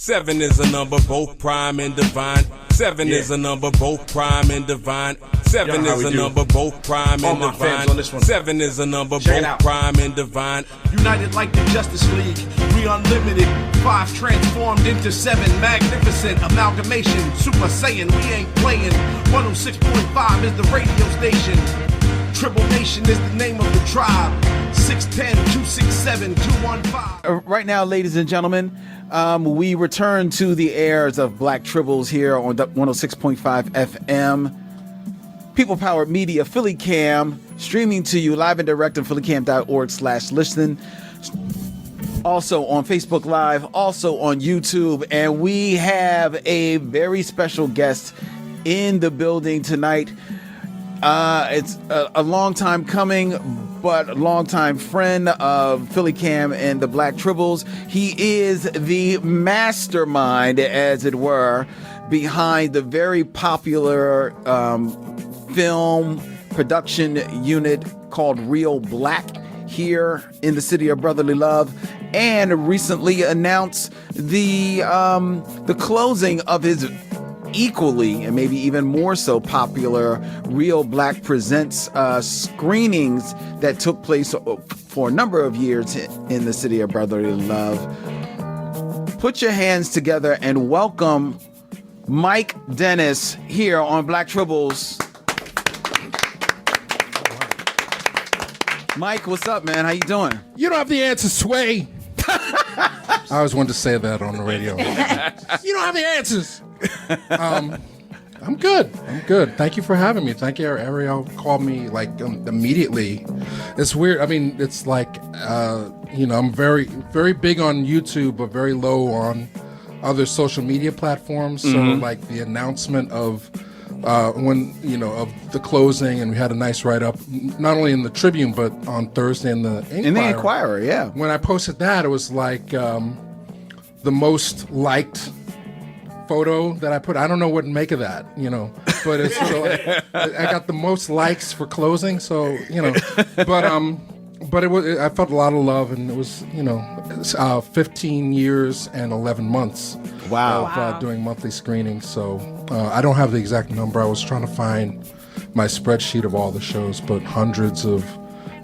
7 is a number both prime and divine. 7 is a number both prime and divine. 7 is a number both prime and divine. 7 is a number both prime and divine. United like the Justice League, we unlimited. 5 transformed into 7, magnificent amalgamation. Super Saiyan, we ain't playing. 106.5 is the radio station. Tribble Nation is the name of the tribe. 610-267-215. Right now, ladies and gentlemen, we return to the airs of Black Tribbles here on 106.5 FM. People-powered media, PhillyCAM, streaming to you live and direct on phillycam.org/listen. Also on Facebook Live, also on YouTube. And we have a very special guest in the building tonight. It's a long time coming, but a long time friend of PhillyCAM and the Black Tribbles. He is the mastermind, as it were, behind the very popular film production unit called ReelBlack here in the city of brotherly love, and recently announced the closing of his equally and maybe even more so popular ReelBlack Presents screenings that took place for a number of years in the city of brotherly love. Put your hands together and welcome Mike Dennis here on Black Tribbles. Mike, what's up, man? How you doing? You don't have the answers, Sway. I always wanted to say that on the radio. You don't have the answers. I'm good. Thank you for having me. Thank you. Ariel called me like immediately. It's weird. I mean, it's like, I'm very, very big on YouTube, but very low on other social media platforms. So like the announcement of of the closing, and we had a nice write-up, not only in the Tribune, but on Thursday in the Inquirer. In the Inquirer, yeah. When I posted that, it was like the most liked photo that I put. I don't know what to make of that, but it's I got the most likes for closing, so but it was, I felt a lot of love, and it was 15 years and 11 months of doing monthly screenings. So I don't have the exact number. I was trying to find my spreadsheet of all the shows, but hundreds of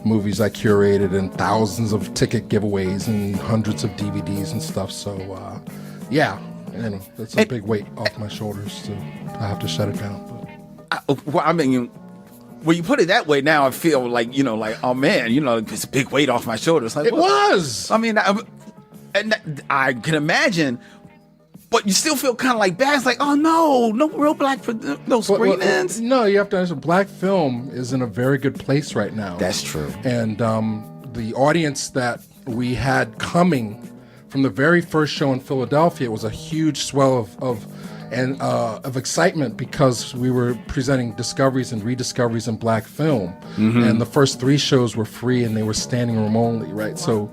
movies I curated, and thousands of ticket giveaways, and hundreds of DVDs and stuff. So that's a big weight off my shoulders to have to shut it down. But. When you put it that way, now I feel like, oh man, it's a big weight off my shoulders. Like, it was. I mean, I can imagine, but you still feel kind of like bad. It's like, oh no ReelBlack for no screenings. No, you have to understand, black film is in a very good place right now. That's true. And the audience that we had coming from the very first show in Philadelphia was a huge swell of excitement, because we were presenting discoveries and rediscoveries in black film, and the first 3 shows were free, and they were standing room only, right? So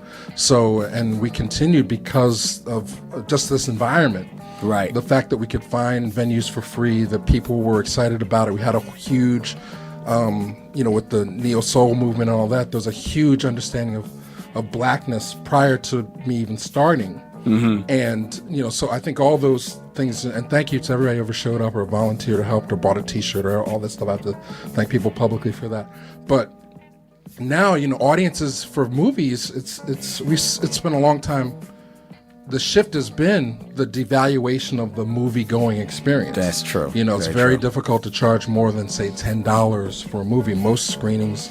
and we continued because of just this environment, right? The fact that we could find venues for free, that people were excited about it. We had a huge, with the neo soul movement and all that, there was a huge understanding of blackness prior to me even starting. And so I think all those things, and thank you to everybody who ever showed up or volunteered or helped or bought a t-shirt or all that stuff. I have to thank people publicly for that. But now, audiences for movies, it's been a long time. The shift has been the devaluation of the movie going experience. That's true. It's very difficult to charge more than, say, $10 for a movie. Most screenings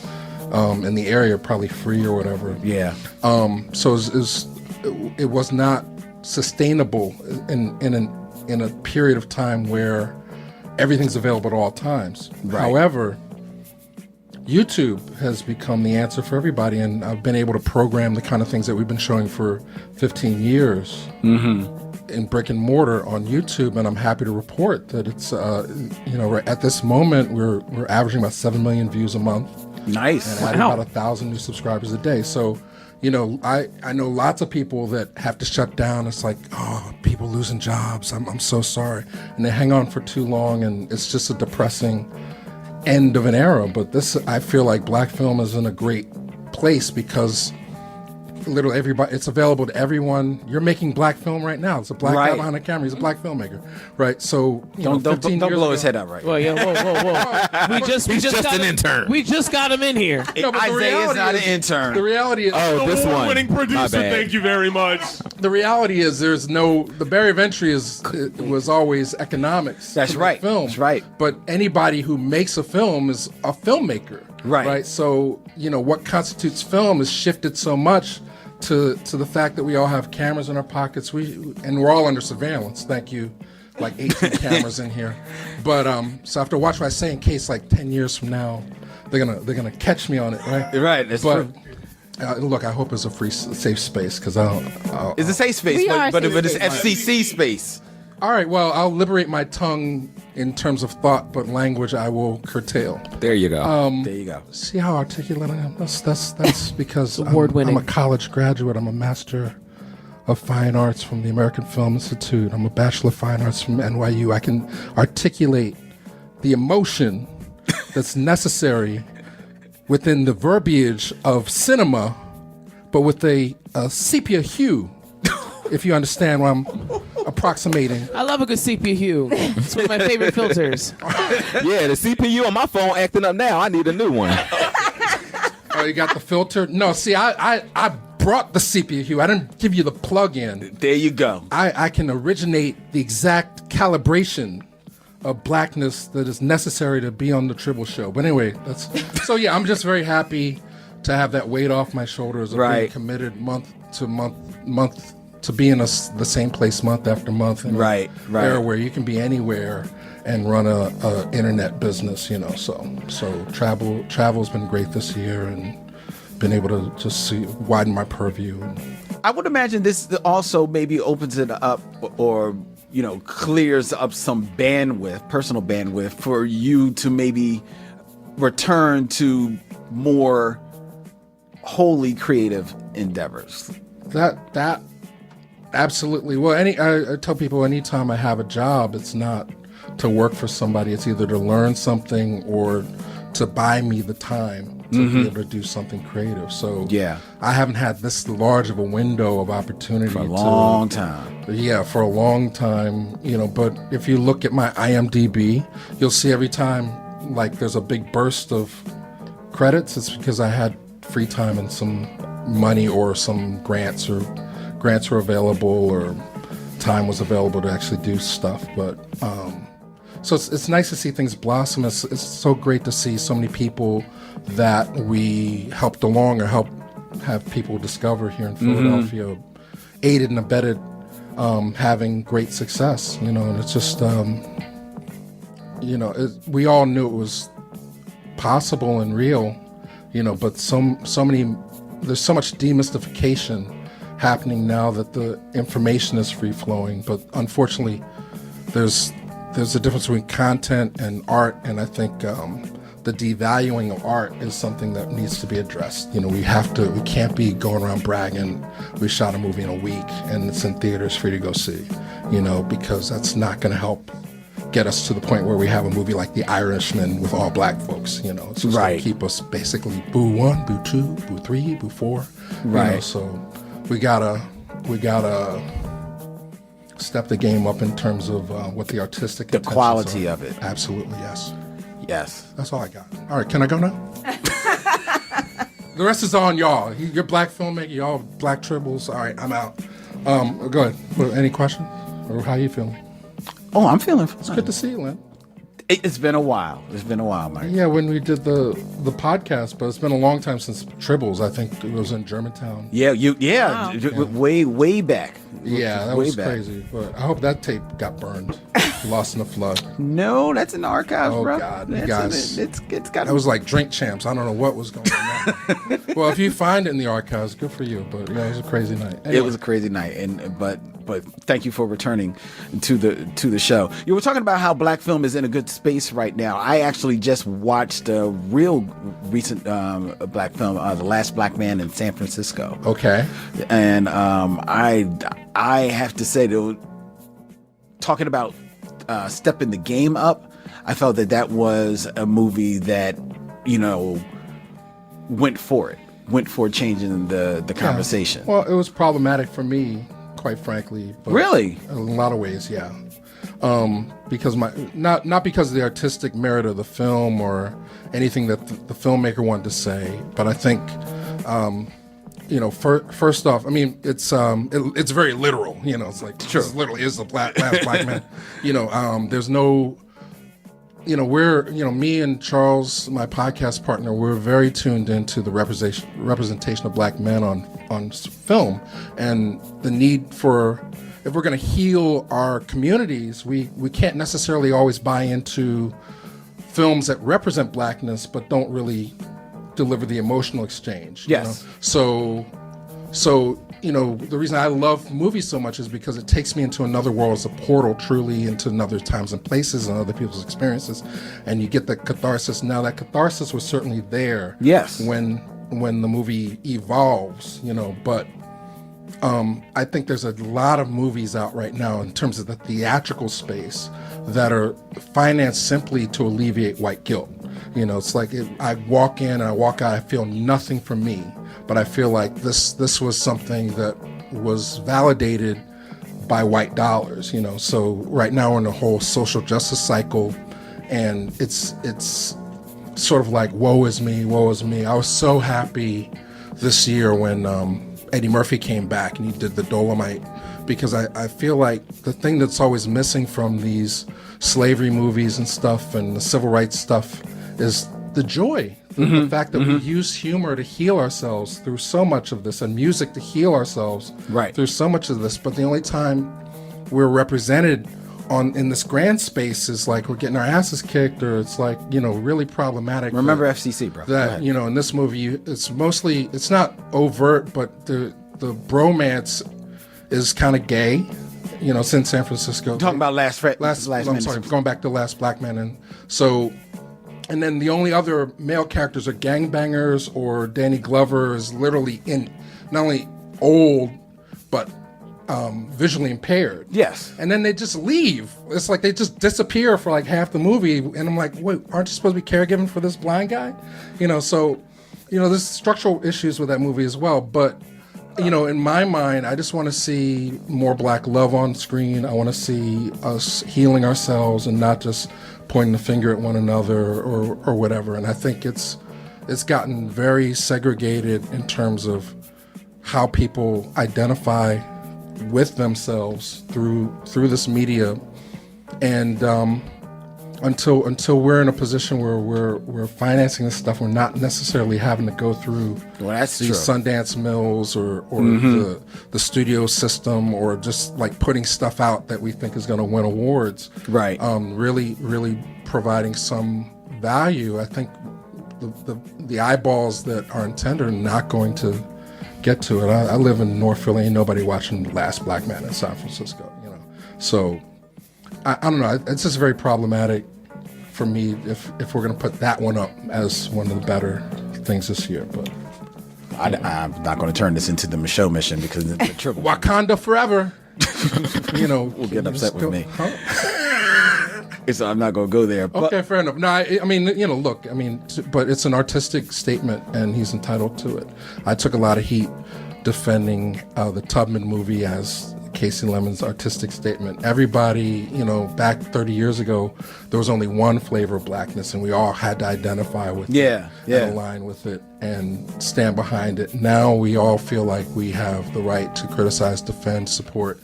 in the area are probably free or whatever. Yeah. So it was not sustainable in a period of time where everything's available at all times. Right. However, YouTube has become the answer for everybody, and I've been able to program the kind of things that we've been showing for 15 years in brick and mortar on YouTube, and I'm happy to report that it's at this moment we're averaging about 7 million views a month. Nice. And adding about 1,000 new subscribers a day. So I know lots of people that have to shut down. It's like, oh, people losing jobs. I'm so sorry. And they hang on for too long, and it's just a depressing end of an era. But I feel like black film is in a great place, because literally everybody. It's available to everyone. You're making black film right now. It's a black guy behind the camera. He's a black filmmaker, right? So don't blow his head up, right? Well, yeah, whoa. We just got an intern. We just got him in here. No, but Isaiah is not an intern. The reality is, this one. Winning producer, thank you very much. the reality is, the barrier of entry was always economics. That's right. Film. That's right. But anybody who makes a film is a filmmaker. Right. So, what constitutes film has shifted so much to the fact that we all have cameras in our pockets. And we're all under surveillance. Thank you. Like 18 cameras in here. But so I have to watch what I say in case 10 years from now they're gonna catch me on it, right? Right. That's true. Look, I hope it's a safe space because I don't. It's a safe space, but it's FCC space. All right, well, I'll liberate my tongue in terms of thought, but language I will curtail. There you go. There you go. See how articulate I am? That's because Award-winning. I'm a college graduate. I'm a Master of Fine Arts from the American Film Institute. I'm a Bachelor of Fine Arts from NYU. I can articulate the emotion that's necessary within the verbiage of cinema, but with a sepia hue, if you understand what I'm approximating. I love a good sepia hue. It's one of my favorite filters. Yeah, the CPU on my phone acting up now. I need a new one. Oh, you got the filter? No, see, I brought the sepia hue. I didn't give you the plug-in. There you go. I can originate the exact calibration of blackness that is necessary to be on the Tribbles show. But anyway, so yeah, I'm just very happy to have that weight off my shoulders of being committed month to be in the same place month after month. In Right. Era where you can be anywhere and run a internet business, So travel's been great this year, and been able to just widen my purview. I would imagine this also maybe opens it up or clears up some personal bandwidth for you to maybe return to more wholly creative endeavors. That absolutely. Well, I tell people anytime I have a job, it's not to work for somebody. It's either to learn something or to buy me the time to be able to do something creative. So I haven't had this large of a window of opportunity for a long time. Yeah, for a long time, but if you look at my IMDb, you'll see every time there's a big burst of credits, it's because I had free time and some money or some grants were available or time was available to actually do stuff. But so it's nice to see things blossom. It's so great to see so many people that we helped along or helped have people discover here in Philadelphia, aided and abetted having great success, and it's just, we all knew it was possible and real, but so many, there's so much demystification happening now that the information is free flowing, but unfortunately there's a difference between content and art, and I think the devaluing of art is something that needs to be addressed. We can't be going around bragging we shot a movie in a week and it's in theaters for you to go see, because that's not going to help get us to the point where we have a movie like The Irishman with all black folks. It's just going to keep us basically boo 1, boo 2, boo 3, boo 4. Right. So we gotta step the game up in terms of what the artistic the intentions quality are. of it. Absolutely, yes. Yes. That's all I got. All right, can I go now? The rest is on y'all. You're black filmmaker, y'all black Tribbles. All right, I'm out. Go ahead. Any questions? Or how you feeling? Oh, I'm feeling fine. It's good to see you, Len. It's been a while. Mike. Yeah, when we did the podcast, but it's been a long time since Tribbles. I think it was in Germantown. Yeah, way back. Yeah, that was crazy. But I hope that tape got burned, lost in the flood. No, that's in the archives, bro. Oh God, you guys! It's got. That was like Drink Champs. I don't know what was going on. Well, if you find it in the archives, good for you. But yeah, it was a crazy night. Anyway. It was a crazy night, but thank you for returning to the show. You were talking about how black film is in a good space right now. I actually just watched a real recent black film, The Last Black Man in San Francisco. Okay. And I have to say, talking about stepping the game up, I felt that was a movie that went for it. went for changing the conversation? Well, it was problematic for me, quite frankly. But really? In a lot of ways, yeah. Because not because of the artistic merit of the film or anything that the filmmaker wanted to say, but I think, first off, I mean, it's very literal. It's like this literally is the last black man. There's no. Me and Charles, my podcast partner, we're very tuned into the representation of black men on film, and the need for, if we're going to heal our communities, we can't necessarily always buy into films that represent blackness but don't really deliver the emotional exchange. Yes. So the reason I love movies so much is because it takes me into another world, as a portal truly into another times and places and other people's experiences, and you get the catharsis. Now that catharsis was certainly there. Yes. When the movie evolves, but I think there's a lot of movies out right now in terms of the theatrical space that are financed simply to alleviate white guilt. It's like I walk in and I walk out, I feel nothing from me, but I feel like this was something that was validated by white dollars. So right now we're in a whole social justice cycle, and it's sort of like woe is me, woe is me. I was so happy this year when Eddie Murphy came back and he did the Dolomite, because I feel like the thing that's always missing from these slavery movies and stuff and the civil rights stuff is the joy, the fact that we use humor to heal ourselves through so much of this, and music to heal ourselves through so much of this. But the only time we're represented in this grand space is like we're getting our asses kicked, or it's like, really problematic. Remember FCC, bro. That, in this movie, it's not overt, but the bromance is kind of gay, since San Francisco. Talking about last I'm sorry, going back to Last Black Man. And then the only other male characters are gangbangers, or Danny Glover is literally not only old, but visually impaired. Yes. And then they just leave. It's like they just disappear for like half the movie. And I'm like, wait, aren't you supposed to be caregiving for this blind guy? There's structural issues with that movie as well. But, in my mind, I just want to see more black love on screen. I want to see us healing ourselves and not just pointing the finger at one another or whatever. And I think it's gotten very segregated in terms of how people identify with themselves through this media, and until we're in a position where we're financing this stuff, we're not necessarily having to go through these Sundance Mills or the studio system, or just like putting stuff out that we think is going to win awards. Right. Really providing some value. I think the eyeballs that are intended are not going to get to it. I live in North Philly, ain't nobody watching The Last Black Man in San Francisco, So I don't know. It's just very problematic for me if we're going to put that one up as one of the better things this year. But I'm not going to turn this into the Michelle mission, because the Tribbles. Wakanda forever. Will get upset with me. So I'm not going to go there. But. Okay, fair enough. No, I mean, look, but it's an artistic statement, and he's entitled to it. I took a lot of heat defending the Tubman movie as Casey Lemon's artistic statement. Everybody, back 30 years ago, there was only one flavor of blackness, and we all had to identify with it and align with it and stand behind it. Now we all feel like we have the right to criticize, defend, support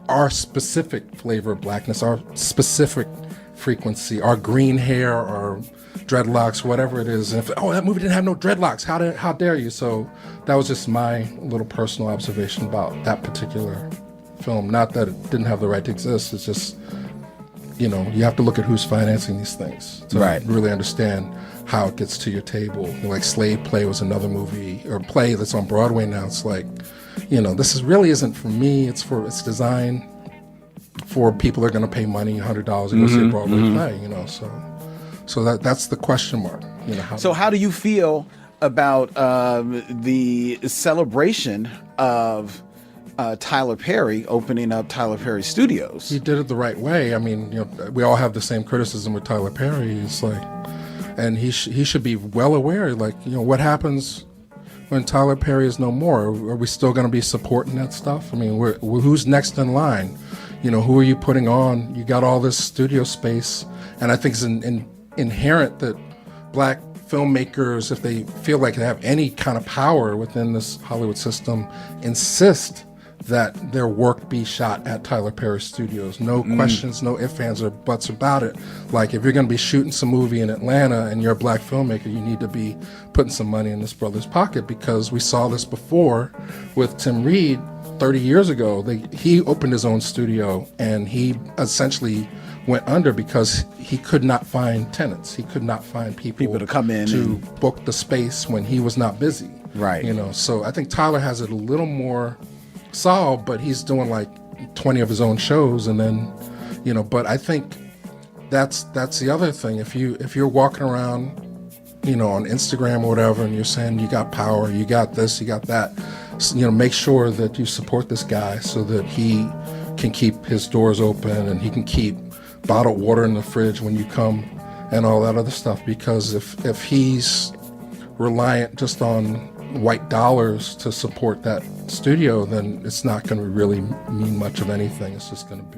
our specific flavor of blackness, our specific frequency, our green hair, our dreadlocks, whatever it is. And that movie didn't have no dreadlocks. How dare you? So that was just my little personal observation about that particular film. Not that it didn't have the right to exist. It's just, you have to look at who's financing these things to really understand how it gets to your table. Like Slave Play was another movie or play that's on Broadway now. It's like, this really isn't for me. It's designed for people that are going to pay money, $100 to go see a Broadway play. So that's the question mark. How do you feel about the celebration of Tyler Perry opening up Tyler Perry Studios? He did it the right way. We all have the same criticism with Tyler Perry. It's like, and he should be well aware. Like, what happens when Tyler Perry is no more? Are we still going to be supporting that stuff? I mean, who's next in line? You know, who are you putting on? You got all this studio space, and I think it's inherent that black filmmakers, if they feel like they have any kind of power within this Hollywood system, insist that their work be shot at Tyler Perry Studios. No questions, no ifs, ands, or buts about it. Like, if you're going to be shooting some movie in Atlanta and you're a black filmmaker, you need to be putting some money in this brother's pocket, because we saw this before with Tim Reed 30 years ago. He opened his own studio, and he essentially went under because he could not find tenants. He could not find people to come in to book the space when he was not busy. Right. You know, so I think Tyler has it a little more solved, but he's doing like 20 of his own shows, and then, you know, but I think that's the other thing. If you're walking around, you know, on Instagram or whatever, and you're saying you got power, you got this, you got that, you know, make sure that you support this guy so that he can keep his doors open and he can keep bottled water in the fridge when you come and all that other stuff. Because if he's reliant just on white dollars to support that studio, then it's not going to really mean much of anything. It's just going to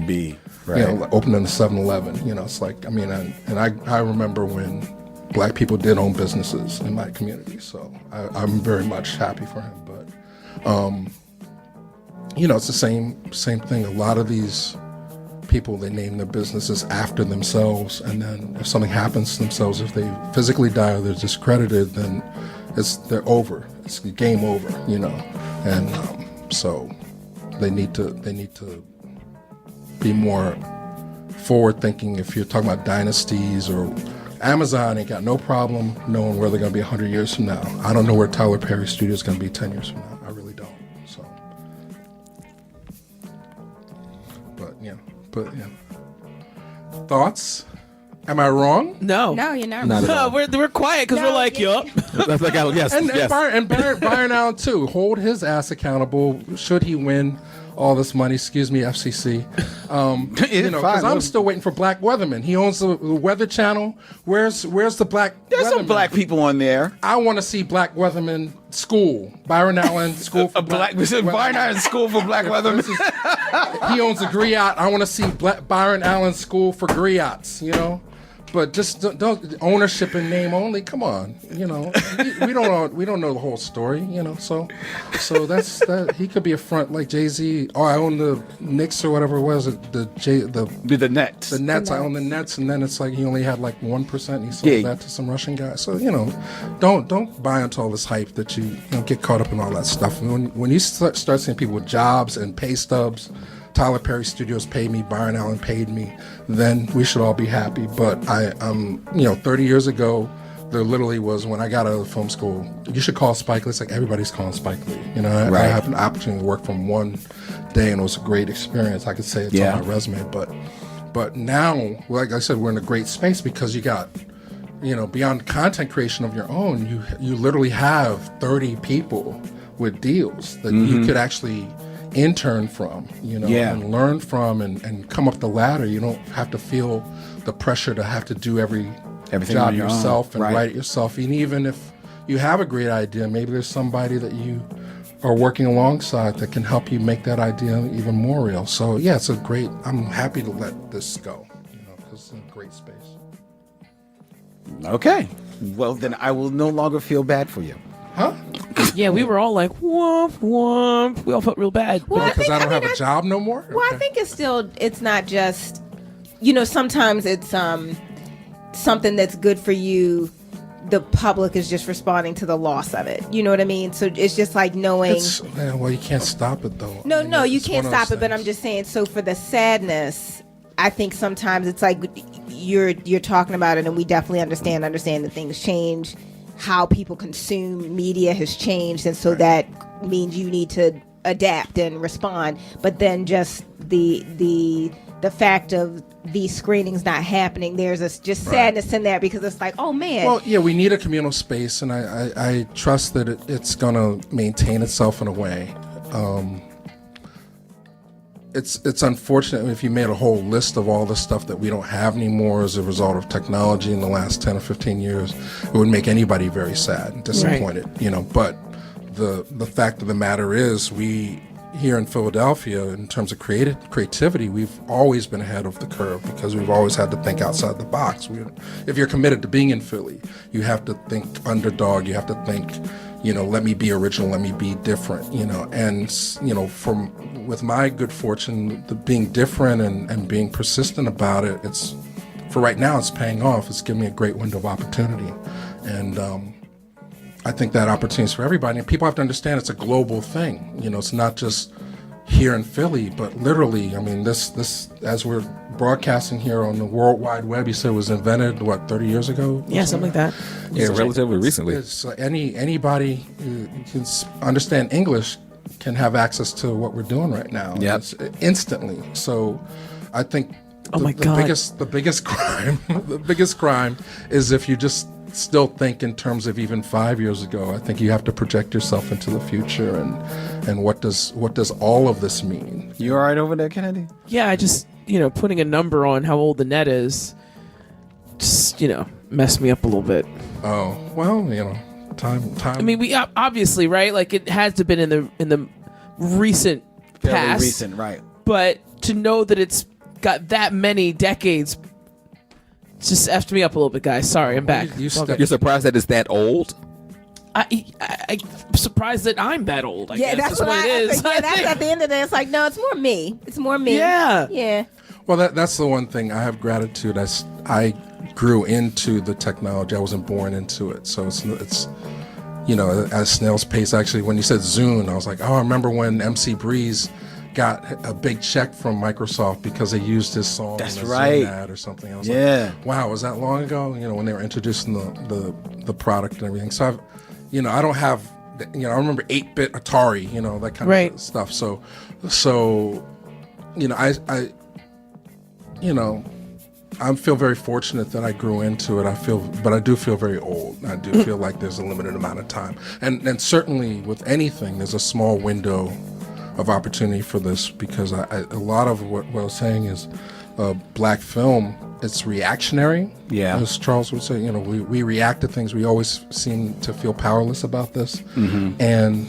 be right. You know, opening a 7-Eleven. You know, it's like, I mean, I remember when black people did own businesses in my community, so I'm very much happy for him. But you know, it's the same thing. A lot of these people, they name their businesses after themselves, and then if something happens to themselves, if they physically die or they're discredited, then they're over. It's game over, you know. And so they need to be more forward thinking. If you're talking about dynasties, or Amazon ain't got no problem knowing where they're going to be 100 years from now. I don't know where Tyler Perry Studio is going to be 10 years from now. I really don't. So, but yeah. Thoughts? Am I wrong? No, you're not. No, we're quiet because we're like, yup. That's like, yes, and yes. Byron Allen too. Hold his ass accountable. Should he win all this money? Excuse me, FCC. You know, because I'm still waiting for Black Weatherman. He owns the Weather Channel. Where's the Black? There's Weatherman? some black people on there. I want to see Black Weatherman School. Byron Allen School for Black. Byron Allen School for Black Weathermen. He owns a griot. I want to see Byron Allen School for griots. You know. But just don't ownership in name only. Come on, you know, we don't know the whole story, you know. So that's that. He could be a front like Jay-Z. Oh, I own the Knicks or whatever it was. The Nets. The Nets. I own the Nets, and then it's like he only had like 1%. He sold that to some Russian guy. So you know, don't buy into all this hype that you know, get caught up in all that stuff. When you start seeing people with jobs and pay stubs. Tyler Perry Studios paid me, Byron Allen paid me, then we should all be happy. But you know, 30 years ago, there literally was, when I got out of film school, you should call Spike Lee. It's like everybody's calling Spike Lee. You know, I had an opportunity to work from one day, and it was a great experience. I could say it's on my resume. But now, like I said, we're in a great space because you got, you know, beyond content creation of your own, you literally have 30 people with deals that you could actually intern from, you know, and learn from, and come up the ladder. You don't have to feel the pressure to have to do everything job yourself and write it yourself. And even if you have a great idea, maybe there's somebody that you are working alongside that can help you make that idea even more real. So yeah, I'm happy to let this go, you know, because it's a great space. Okay, well then I will no longer feel bad for you. Huh? Yeah, we were all like, womp, womp. We all felt real bad. Well, because I don't have a job no more? Well, okay. I think it's not just, you know, sometimes it's something that's good for you. The public is just responding to the loss of it. You know what I mean? So it's just like knowing. Well, you can't stop it though. No, you can't stop it. But I'm just saying. So for the sadness, I think sometimes it's like you're talking about it, and we definitely understand that things change. How people consume media has changed, and so that means you need to adapt and respond. But then just the fact of these screenings not happening, there's just sadness in that, because it's like, oh man. Well, yeah, we need a communal space, and I trust that it's gonna maintain itself in a way. it's unfortunate if you made a whole list of all the stuff that we don't have anymore as a result of technology in the last 10 or 15 years. It would make anybody very sad and disappointed, but the fact of the matter is, we here in Philadelphia, in terms of creativity, we've always been ahead of the curve because we've always had to think outside the box. If you're committed to being in Philly, you have to think underdog, you have to think, let me be original, let me be different, with my good fortune, being different and being persistent about it, for right now, it's paying off. It's giving me a great window of opportunity. And I think that opportunity is for everybody. And people have to understand it's a global thing. It's not just here in Philly, but literally, this as we're broadcasting here on the World Wide Web, you said it was invented, 30 years ago? Yeah, something like that. Yeah, relatively recently. Anybody who can understand English can have access to what we're doing right now. Yep. Instantly. So I think the biggest crime the biggest crime is if you just still think in terms of even 5 years ago. I think you have to project yourself into the future and what does all of this mean? You all right over there, Kennedy? Yeah, I just, putting a number on how old the net is just, messed me up a little bit. Oh, well, time. I mean, we obviously, right? Like, it has to been in the recent past. Recent, right. But to know that it's got that many decades just effed me up a little bit, guys. Sorry, I'm back. You're surprised that it's that old? I'm surprised that I'm that old. I guess that's what it is. That's at the end of the day. It's like, no, it's more me. It's more me. Yeah. Yeah. Well, that's the one thing. I have gratitude. I grew into the technology. I wasn't born into it. So it's at snail's pace. Actually, when you said Zune, I was like, I remember when MC Breeze got a big check from Microsoft because they used his song That's in a right. Zune ad or something. I was like, wow, was that long ago? When they were introducing the product and everything. So I don't have, I remember 8-bit Atari, that kind of stuff. So I feel very fortunate that I grew into it. But I do feel very old. I do feel like there's a limited amount of time. And certainly with anything, there's a small window of opportunity for this because a lot of what I was saying is black film, it's reactionary. Yeah. As Charles would say, we react to things. We always seem to feel powerless about this. Mm-hmm. And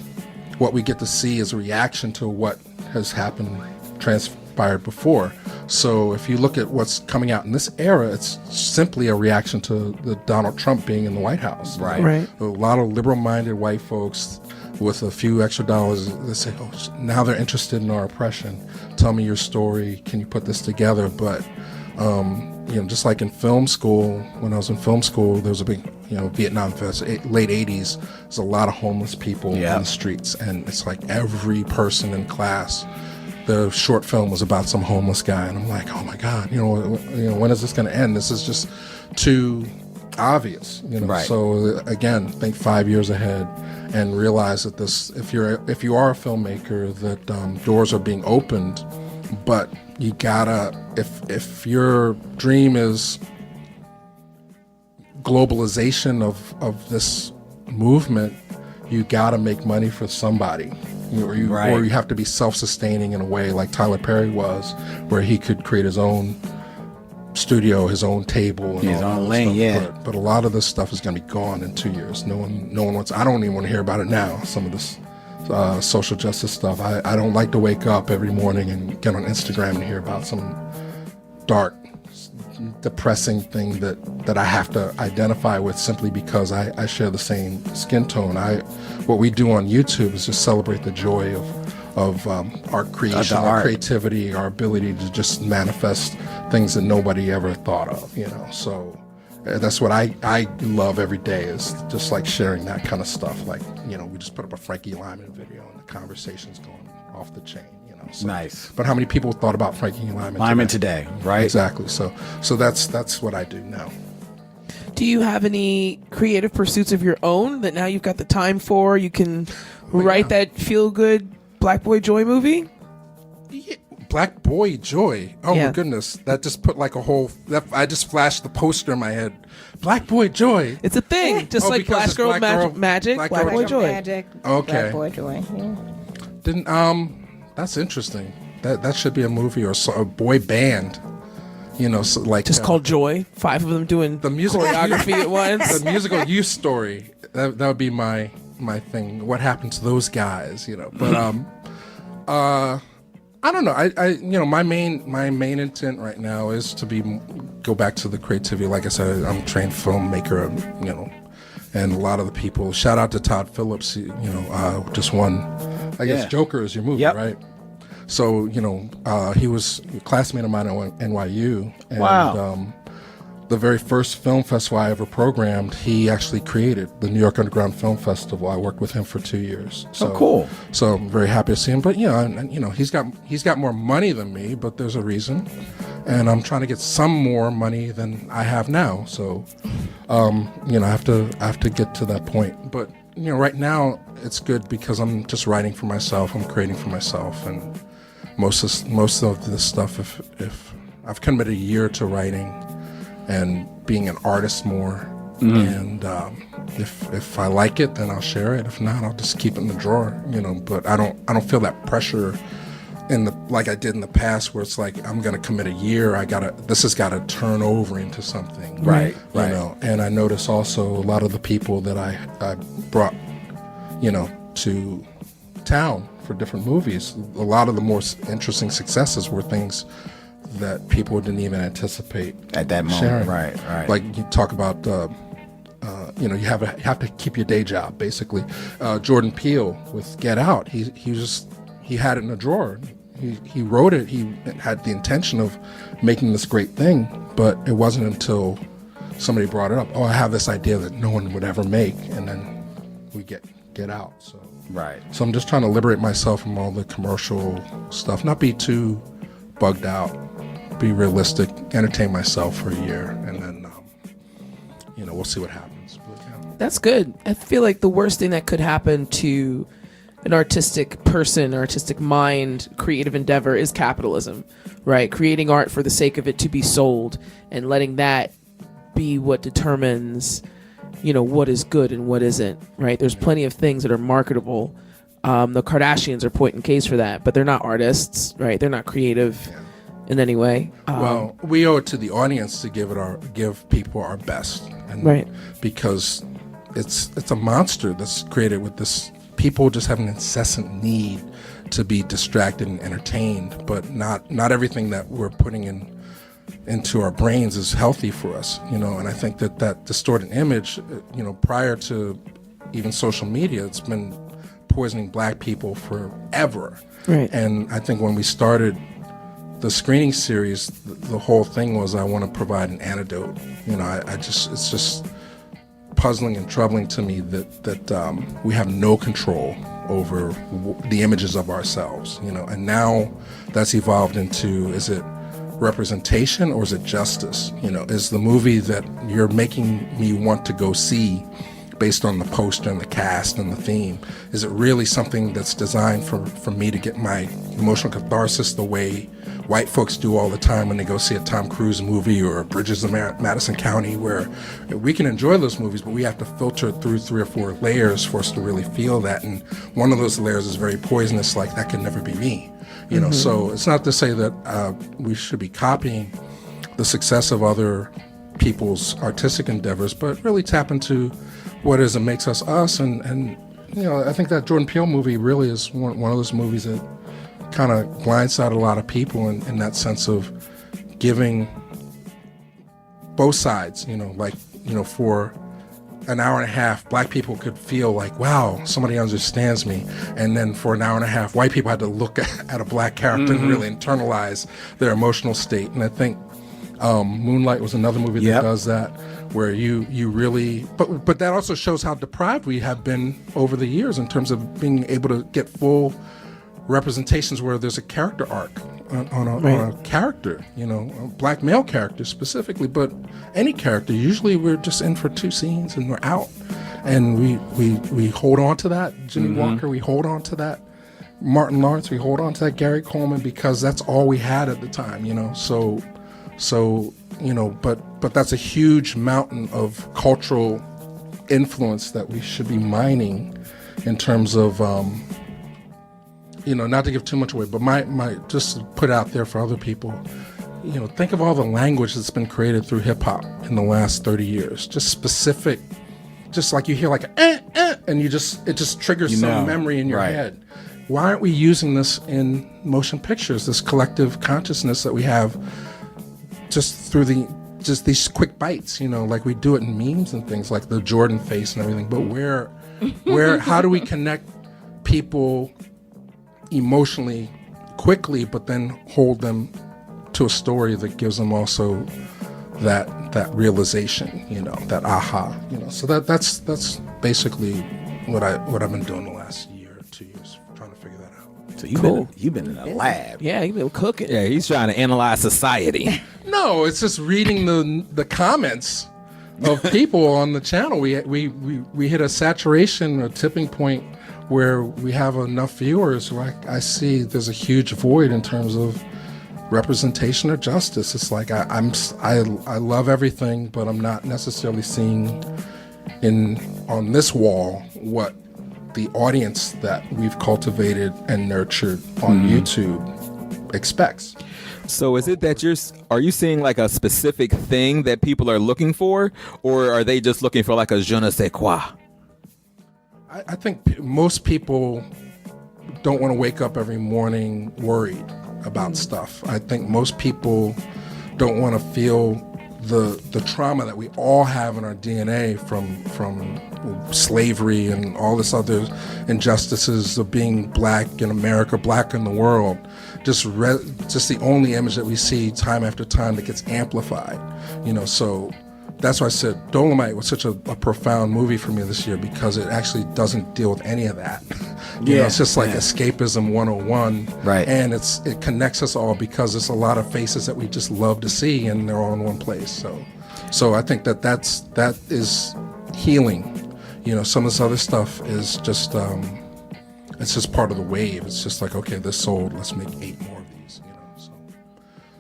what we get to see is a reaction to what has happened, transpired before. So if you look at what's coming out in this era, it's simply a reaction to the Donald Trump being in the White House. Right. A lot of liberal-minded white folks with a few extra dollars, they say, now they're interested in our oppression. Tell me your story. Can you put this together? But, just like in film school, when I was in film school, there was a big, Vietnam fest, late 80s. There's a lot of homeless people on the streets. And it's like every person in class, the short film was about some homeless guy. And I'm like, oh my God, when is this going to end? This is just too obvious, Right. So again, think 5 years ahead. And realize that if you are a filmmaker, that doors are being opened, but you gotta, if your dream is globalization of this movement, you gotta make money for somebody, or you have to be self-sustaining in a way like Tyler Perry was, where he could create his own studio, his own table, and his own lane, But a lot of this stuff is going to be gone in 2 years. No one wants. I don't even want to hear about it now. Some of this social justice stuff. I don't like to wake up every morning and get on Instagram and hear about some dark, depressing thing that I have to identify with simply because I share the same skin tone. What we do on YouTube is just celebrate the joy of our creation, our creativity, our ability to just manifest things that nobody ever thought of, So that's what I love every day, is just like sharing that kind of stuff. Like, we just put up a Frankie Lyman video and the conversation's going off the chain, So, nice. But how many people thought about Frankie Lyman today, right? Exactly. So that's what I do now. Do you have any creative pursuits of your own that now you've got the time for? You can write that feel-good Black Boy Joy movie? Yeah. Black Boy Joy. Oh my goodness. That just put like I just flashed the poster in my head. Black Boy Joy. It's a thing. Just like Black Girl Magic, Black Boy Joy. Magic, okay. Black Boy Joy. Yeah. That's interesting. that should be a movie or a boy band. You know, so like just called Joy. 5 of them doing the music choreography at once. The musical youth story. That would be my thing. What happened to those guys? You know, but I don't know. I you know, my main intent right now is to go back to the creativity. Like I said, I'm a trained filmmaker. You know, and a lot of the people. Shout out to Todd Phillips. You know, just won. I guess Joker is your movie, right? So, you know, he was a classmate of mine at NYU. And the very first film festival I ever programmed, he actually created the New York Underground Film Festival. I worked with him for 2 years. So, cool. So I'm very happy to see him. But, you know, he's got more money than me, but there's a reason. And I'm trying to get some more money than I have now. So, you know, I have to get to that point. But, you know, right now it's good because I'm just writing for myself. I'm creating for myself. And most of this stuff, if I've committed a year to writing and being an artist more, and if I like it, then I'll share it. If not, I'll just keep it in the drawer, you know. But I don't feel that pressure like I did in the past, where it's like I'm gonna commit a year. This has got to turn over into something, right? You know. And I notice also a lot of the people that I brought, you know, to town for different movies, a lot of the more interesting successes were things that people didn't even anticipate at that moment. Sharing. Right. Like you talk about, you know, you have to keep your day job. Basically, Jordan Peele with Get Out, he had it in a drawer. He wrote it. He had the intention of making this great thing, but it wasn't until somebody brought it up. Oh, I have this idea that no one would ever make, and then we Get Out. So. Right. So I'm just trying to liberate myself from all the commercial stuff, not be too bugged out, be realistic, entertain myself for a year, and then, you know, we'll see what happens. But, yeah. That's good. I feel like the worst thing that could happen to an artistic person, artistic mind, creative endeavor is capitalism, right? Creating art for the sake of it to be sold and letting that be what determines, you know, what is good and what isn't, right? There's plenty of things that are marketable. The Kardashians are point in case for that, but they're not artists, right? They're not creative in any way. Well, we owe it to the audience to give people our best, and right? Because it's a monster that's created with this. People just have an incessant need to be distracted and entertained, but not everything that we're putting into our brains is healthy for us, you know. And I think that distorted image, you know, prior to even social media, it's been poisoning black people forever. Right. And I think when we started the screening series, the whole thing was I want to provide an antidote. You know, it's just puzzling and troubling to me that we have no control over the images of ourselves, you know. And now that's evolved into, is it representation or is it justice? You know, is the movie that you're making me want to go see based on the poster and the cast and the theme, is it really something that's designed for me to get my emotional catharsis the way white folks do all the time when they go see a Tom Cruise movie or Bridges of Madison County, where we can enjoy those movies, but we have to filter it through 3 or 4 layers for us to really feel that. And one of those layers is very poisonous, like that can never be me. You know, so it's not to say that we should be copying the success of other people's artistic endeavors, but really tap into what is it makes us us. And you know, I think that Jordan Peele movie really is one of those movies that kind of blindsided a lot of people in that sense of giving both sides, you know, like, you know, for an hour and a half, black people could feel like, wow, somebody understands me. And then for an hour and a half, white people had to look at a black character and really internalize their emotional state. And I think Moonlight was another movie that does that, where you really, but that also shows how deprived we have been over the years in terms of being able to get full representations where there's a character arc on a character, you know, a black male character specifically, but any character. Usually we're just in for 2 scenes and we're out, and we hold on to that. Jimmy Walker, we hold on to that. Martin Lawrence, we hold on to that. Gary Coleman, because that's all we had at the time, you know. So you know, but that's a huge mountain of cultural influence that we should be mining in terms of not to give too much away, but my just to put out there for other people, think of all the language that's been created through hip hop in the last 30 years. Just specific, just like you hear like and it just triggers some memory in your head. Why aren't we using this in motion pictures? This collective consciousness that we have, just through these quick bites, like we do it in memes and things like the Jordan face and everything. But how do we connect people emotionally quickly, but then hold them to a story that gives them also that realization, that aha, So that's basically what I've been doing the last year or 2 years, trying to figure that out. So you've been in a lab. Yeah, you've been cooking. Yeah, he's trying to analyze society. No, it's just reading the comments of people on the channel. We hit a saturation, a tipping point where we have enough viewers where I see there's a huge void in terms of representation or justice. It's like I love everything, but I'm not necessarily seeing on this wall what the audience that we've cultivated and nurtured on YouTube expects. So is it that are you seeing like a specific thing that people are looking for, or are they just looking for like a je ne sais quoi? I think most people don't want to wake up every morning worried about stuff. I think most people don't want to feel the trauma that we all have in our DNA from slavery and all this other injustices of being black in America, black in the world. Just the only image that we see time after time that gets amplified. So that's why I said Dolomite was such a profound movie for me this year, because it actually doesn't deal with any of that. It's just like escapism 101. Right. And it connects us all because there's a lot of faces that we just love to see, and they're all in one place. So I think that is healing. Some of this other stuff is just it's just part of the wave. It's just like, okay, this sold, let's make 8 more of these.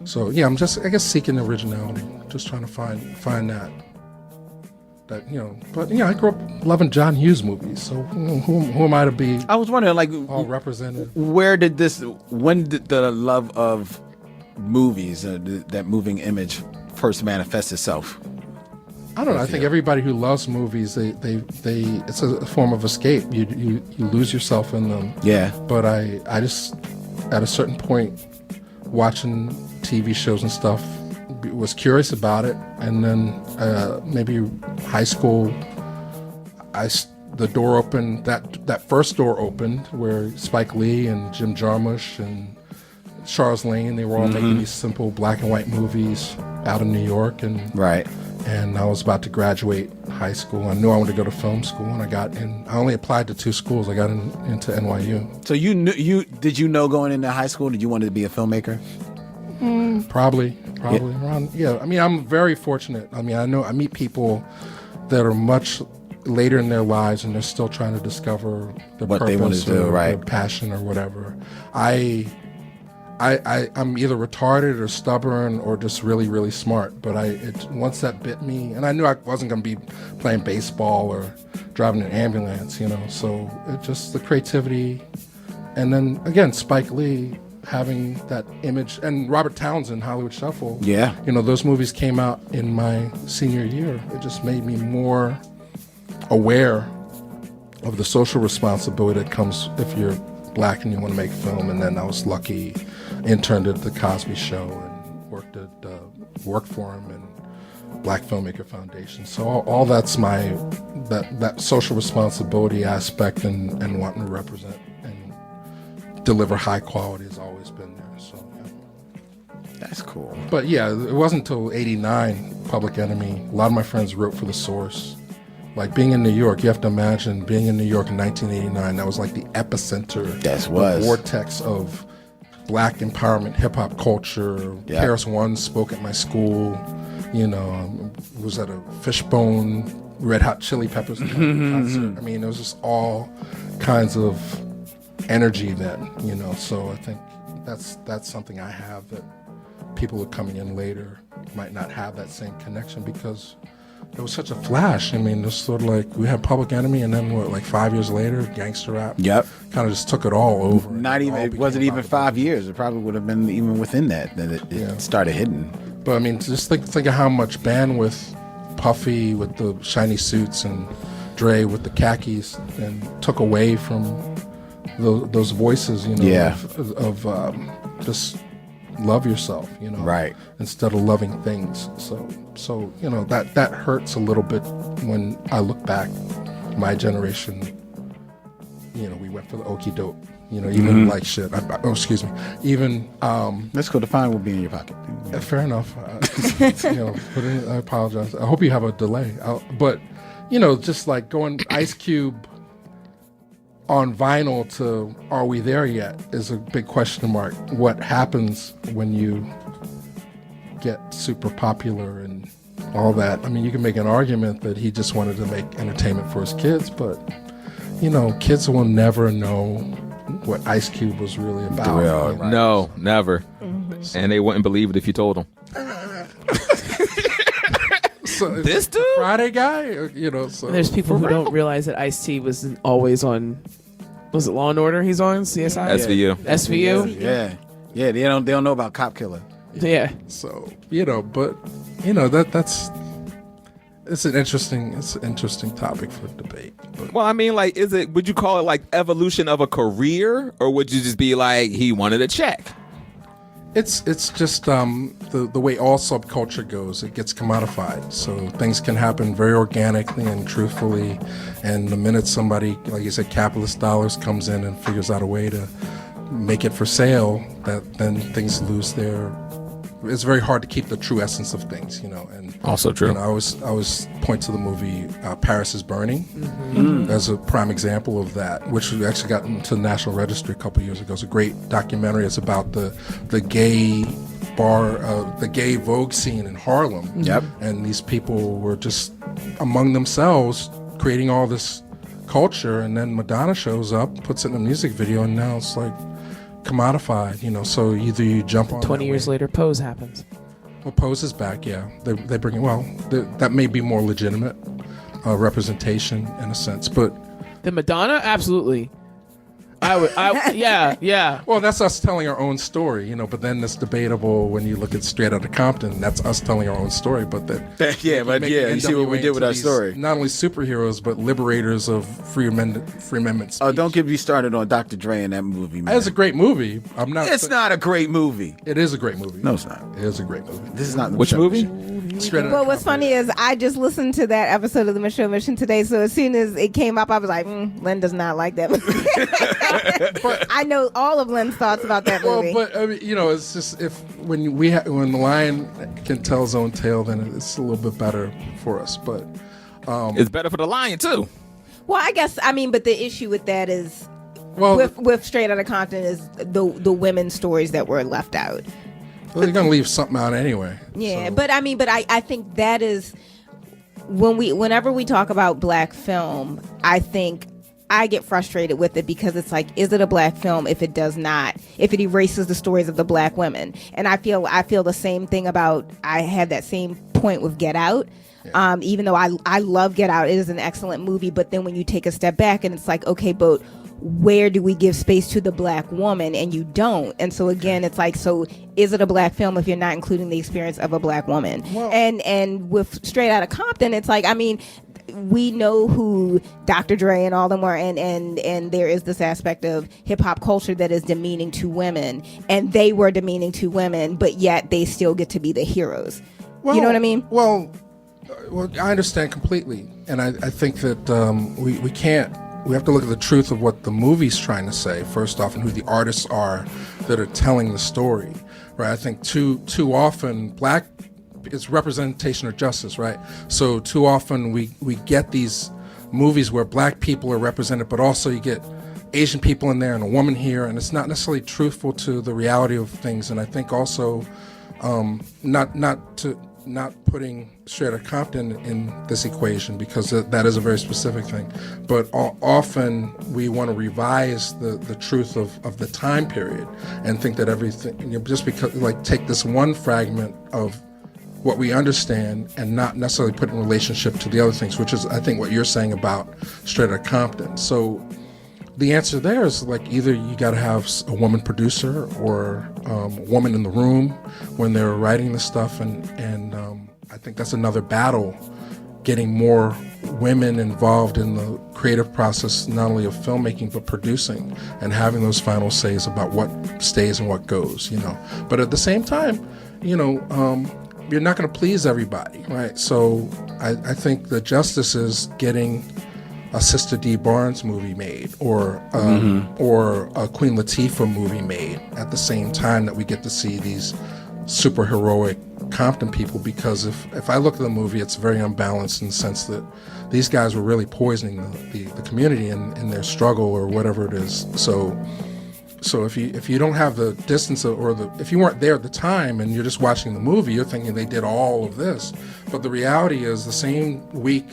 So yeah, I'm just, I guess, seeking originality, just trying to find that. But I grew up loving John Hughes movies, so who am I to be? I was wondering, like, all represented. When did the love of movies, that moving image, first manifest itself? I don't know. I think everybody who loves movies, they it's a form of escape. You lose yourself in them. Yeah. But I just, at a certain point, watching TV shows and stuff, was curious about it, and then maybe high school, the door opened. That first door opened where Spike Lee and Jim Jarmusch and Charles Lane, they were all making these simple black and white movies out of New York, and right. And I was about to graduate high school. I knew I wanted to go to film school, and I got in. I only applied to 2 schools. I got into NYU. So did you know going into high school that you wanted to be a filmmaker? Probably around. Yeah, I mean, I'm very fortunate. I mean, I meet people that are much later in their lives, and they're still trying to discover their what purpose, they want to do, right? Their passion or whatever. I'm either retarded or stubborn or just really, really smart. But once that bit me, and I knew I wasn't going to be playing baseball or driving an ambulance, So it just the creativity, and then again Spike Lee having that image, and Robert Townsend, Hollywood Shuffle. Yeah. Those movies came out in my senior year. It just made me more aware of the social responsibility that comes if you're black and you want to make film. And then I was lucky, interned at the Cosby Show and worked for him and Black Filmmaker Foundation. So all that's my that social responsibility aspect and wanting to represent and deliver high quality has always been there. So yeah. That's cool. But yeah, it wasn't until '89, Public Enemy. A lot of my friends wrote for The Source. Like being in New York, you have to imagine being in New York in 1989. That was like the epicenter, the vortex of black empowerment, hip hop culture. Yep. Paris One spoke at my school. Was at a Fishbone, Red Hot Chili Peppers concert. I mean, it was just all kinds of energy then. So I think that's something I have that people who are coming in later might not have that same connection, because it was such a flash. I mean, it's sort of like we had Public Enemy, and then what, like 5 years later, gangster rap. Yep. Kind of just took it all over. Not even. It wasn't even 5 years. It probably would have been even within that it started hitting. But I mean, just think of how much bandwidth Puffy with the shiny suits and Dre with the khakis and took away from those voices, you know, of just love yourself, you know, right, instead of loving things. So you know, that hurts a little bit when I look back. My generation, you know, we went for the okie doke, you know, even like shit. Excuse me. Even let's go. The fine will be in your pocket. Fair enough. You know, I apologize. I hope you have a delay. But you know, just like going Ice Cube on vinyl to Are We There Yet is a big question mark. What happens when you get super popular and all that? I mean, you can make an argument that he just wanted to make entertainment for his kids, but you know, kids will never know what Ice Cube was really about. Right? No, never. Mm-hmm. And they wouldn't believe it if you told them. So this dude, Friday guy, you know. So there's people who don't realize that Ice-T was always on. Was it Law and Order? He's on CSI. SVU. SVU. Yeah. They don't know about Cop Killer. Yeah. So you know, but you know that's it's an interesting topic for debate. But. Well, I mean, like, would you call it like evolution of a career, or would you just be like he wanted a check? It's just the way all subculture goes. It gets commodified, so things can happen very organically and truthfully. And the minute somebody, like you said, capitalist dollars comes in and figures out a way to make it for sale, then things lose their. It's very hard to keep the true essence of things, you know. And also true. You know, I always point to the movie Paris is Burning as a prime example of that, which we actually got into the National Registry a couple of years ago. It's a great documentary. It's about the gay bar, the gay Vogue scene in Harlem. Yep. And these people were just among themselves creating all this culture, and then Madonna shows up, puts it in a music video, and now it's like commodified, you know. So either you jump on 20 years later, Pose happens. Well, Pose is back, yeah. They bring it. Well, that may be more legitimate representation in a sense, but the Madonna, absolutely. Yeah. Well, that's us telling our own story, you know. But then it's debatable when you look at Straight Outta Compton. That's us telling our own story, but you see what we did with our story. Not only superheroes, but liberators of free amendment speech. Oh, don't get me started on Dr. Dre in that movie, man. It's a great movie. It's not a great movie. It is a great movie. No, it's not. It is a great movie. This is not which movie? Well, what's funny is I just listened to that episode of the Michelle Mission today, so as soon as it came up, I was like, Len does not like that movie. But I know all of Len's thoughts about that movie. Well, but I mean, you know, it's just when the lion can tell his own tale, then it's a little bit better for us. But it's better for the lion too. Well, I guess but the issue with that is, with Straight Outta Compton is the women's stories that were left out. Well, they're gonna leave something out anyway. Yeah, so. but I think that is whenever we talk about black film, I think I get frustrated with it because it's like, is it a black film if it erases the stories of the black women? And I feel the same thing about. I had that same point with Get Out. Yeah. Even though I love Get Out, it is an excellent movie. But then when you take a step back and it's like, okay, but where do we give space to the black woman? And you don't. And so again, it's like, so is it a black film if you're not including the experience of a black woman? Well, and with Straight Outta Compton, it's like, I mean, we know who Dr. Dre and all them were, and there is this aspect of hip hop culture that is demeaning to women, and they were demeaning to women, but yet they still get to be the heroes. Well, you know what I mean? Well, I understand completely, and I think that we can't. We have to look at the truth of what the movie's trying to say, first off, and who the artists are that are telling the story, right? I think too often it's representation of justice, right? So too often we get these movies where black people are represented, but also you get Asian people in there and a woman here, and it's not necessarily truthful to the reality of things. And I think also not putting Straight Outta Compton in this equation, because that is a very specific thing. But often we want to revise the truth of the time period and think that everything, just because, like, take this one fragment of what we understand and not necessarily put in relationship to the other things, which is, I think, what you're saying about Straight Outta Compton. So the answer there is like either you got to have a woman producer or a woman in the room when they're writing the stuff, and I think that's another battle, getting more women involved in the creative process, not only of filmmaking but producing, and having those final says about what stays and what goes. But at the same time, you're not going to please everybody, right? So I think the justice is getting a Sister D. Barnes movie made, or a Queen Latifah movie made at the same time that we get to see these super heroic Compton people. Because if I look at the movie, it's very unbalanced in the sense that these guys were really poisoning the community in their struggle or whatever it is. So if you don't have the distance if you weren't there at the time and you're just watching the movie, you're thinking they did all of this. But the reality is, the same week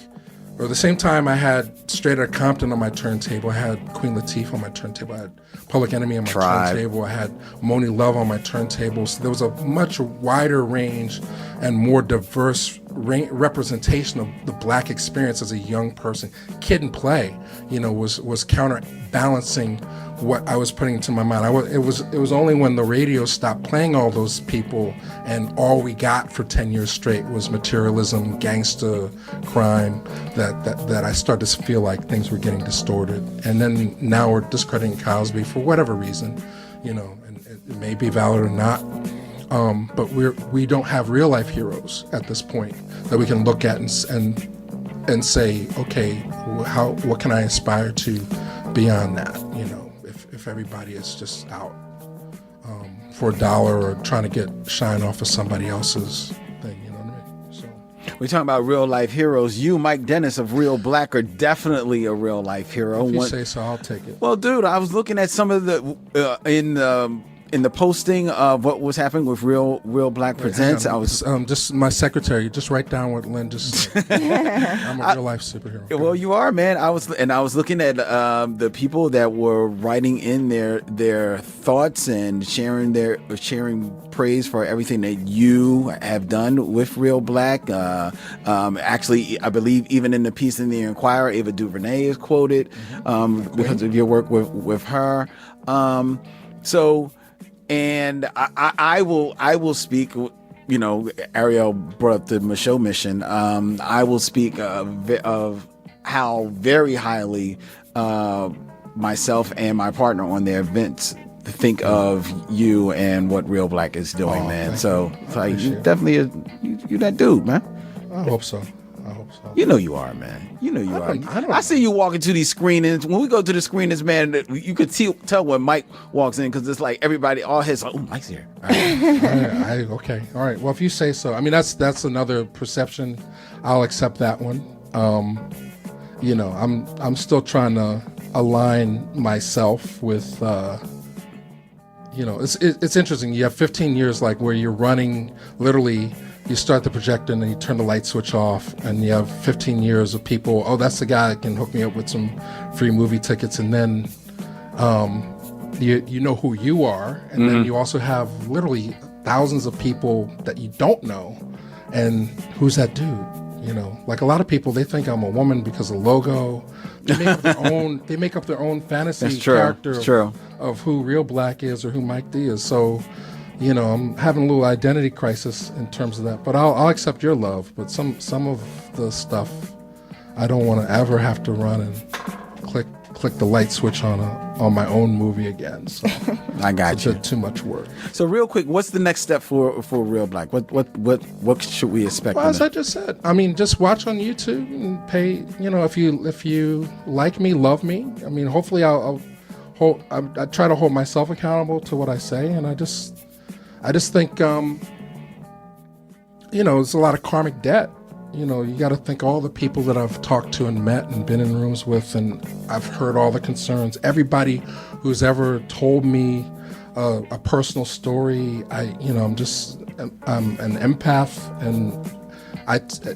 or the same time I had Straight Outta Compton on my turntable, I had Queen Latifah on my turntable, I had Public Enemy on my turntable, I had Moni Love on my turntable. So there was a much wider range and more diverse representation of the black experience as a young person. Kid and Play, was counterbalancing what I was putting into my mind. It was only when the radio stopped playing all those people and all we got for 10 years straight was materialism, gangster crime, that I started to feel like things were getting distorted. And then now we're discrediting Cosby for whatever reason, and it may be valid or not. But we don't have real life heroes at this point that we can look at and say, okay, what can I aspire to beyond that? If everybody is just out for $1 or trying to get shine off of somebody else's thing, you know what I mean? So we're talking about real life heroes. You, Mike Dennis of ReelBlack, are definitely a real life hero. If you say so, I'll take it. Well, dude, I was looking at some of the in the posting of what was happening with ReelBlack Presents. I was just my secretary. Just write down what Len just said. I'm a real life superhero. Well, you are, man. I was looking at the people that were writing in their thoughts and sharing praise for everything that you have done with ReelBlack. Actually, I believe even in the piece in the Inquirer, Ava DuVernay is quoted because of your work with her. And I will speak. Ariel brought up the Michaud mission. I will speak of how very highly myself and my partner on their events think of you and what ReelBlack is doing, man. So you definitely you that dude, man. I hope so. You know you are, man. You know you are. I see you walking to these screenings. When we go to the screenings, man, you could tell when Mike walks in because it's like everybody, all his, oh, Mike's here. All right. Okay. All right. Well, if you say so. I mean, that's another perception. I'll accept that one. I'm still trying to align myself with. It's interesting. You have 15 years like where you're running literally. You start the projector and then you turn the light switch off, and you have 15 years of people, oh, that's the guy that can hook me up with some free movie tickets. And then you know who you are. And then you also have literally thousands of people that you don't know. And who's that dude? Like a lot of people, they think I'm a woman because of the logo. They make up their own fantasy character of who ReelBlack is or who Mike D is. So I'm having a little identity crisis in terms of that, but I'll accept your love. But some of the stuff, I don't want to ever have to run and click the light switch on my own movie again. So I got you. Too much work. So real quick, what's the next step for ReelBlack? What should we expect? Well, as I just said, I mean, just watch on YouTube and pay. If you like me, love me. I mean, hopefully I try to hold myself accountable to what I say, and I just think, it's a lot of karmic debt. You got to think all the people that I've talked to and met and been in rooms with, and I've heard all the concerns. Everybody who's ever told me a personal story, I'm an empath, and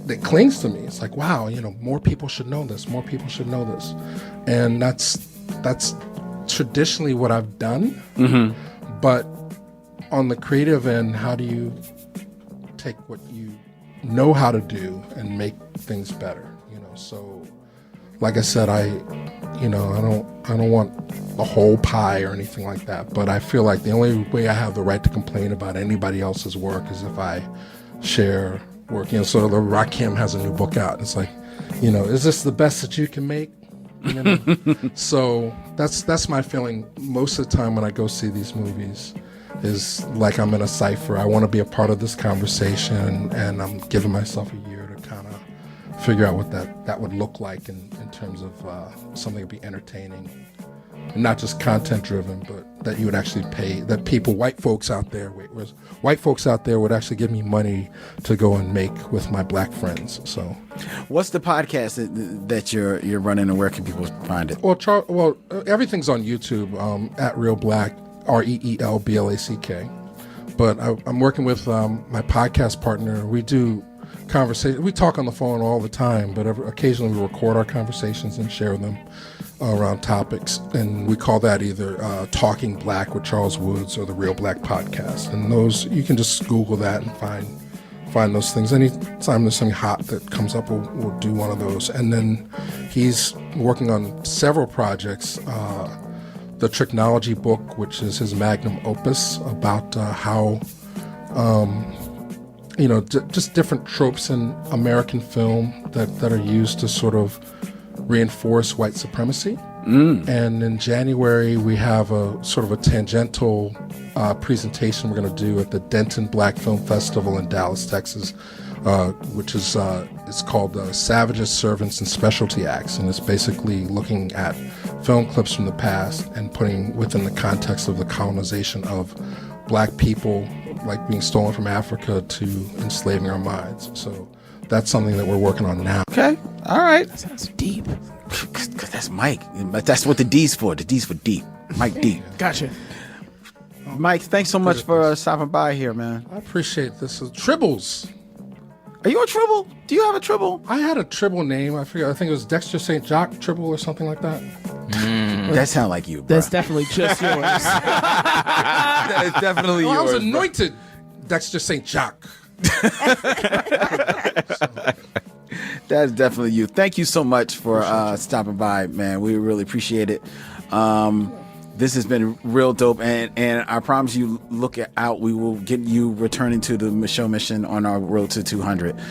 it clings to me. It's like, wow, more people should know this. More people should know this, and that's traditionally what I've done. But on the creative end, how do you take what you know how to do and make things better. So, like I said, I don't want the whole pie or anything like that. But I feel like the only way I have the right to complain about anybody else's work is if I share work. So the Rakim has a new book out. It's like, is this the best that you can make? So that's my feeling most of the time when I go see these movies. Is like I'm in a cipher. I want to be a part of this conversation, and I'm giving myself a year to kind of figure out what that would look like in terms of something that would be entertaining and not just content driven, but that you would actually pay, that people, white folks out there would actually give me money to go and make with my black friends. So what's the podcast that you're running, and where can people find it? Well, everything's on YouTube at ReelBlack, ReelBlack. But I'm working with my podcast partner. We do conversation. We talk on the phone all the time, but occasionally we record our conversations and share them around topics. And we call that either Talking Black with Charles Woods or the ReelBlack Podcast. And those, you can just Google that and find those things. Anytime there's something hot that comes up, we'll do one of those. And then he's working on several projects. The Technology book, which is his magnum opus about how just different tropes in American film that are used to sort of reinforce white supremacy. And in January, we have a sort of a tangential presentation we're going to do at the Denton Black Film Festival in Dallas, Texas, which is it's called Savages, Servants, and Specialty Acts. And it's basically looking at film clips from the past and putting within the context of the colonization of black people, like being stolen from Africa to enslaving our minds. So that's something that we're working on now. Okay. All right. That sounds deep. Because that's Mike. But that's what the D's for. The D's for deep. Mike D. Gotcha. Mike, thanks so much for stopping by here, man. I appreciate this. Tribbles. Are you a Tribble? Do you have a Tribble? I had a Tribble name. I forget. I think it was Dexter St. Jock Tribble or something like that. That sounds like you, bro. That's definitely just yours. That is definitely yours. I was anointed Dexter St. Jock. That's definitely you. Thank you so much for stopping by, man. We really appreciate it. This has been real dope, and I promise you, look out. We will get you returning to the show mission on our road to 200.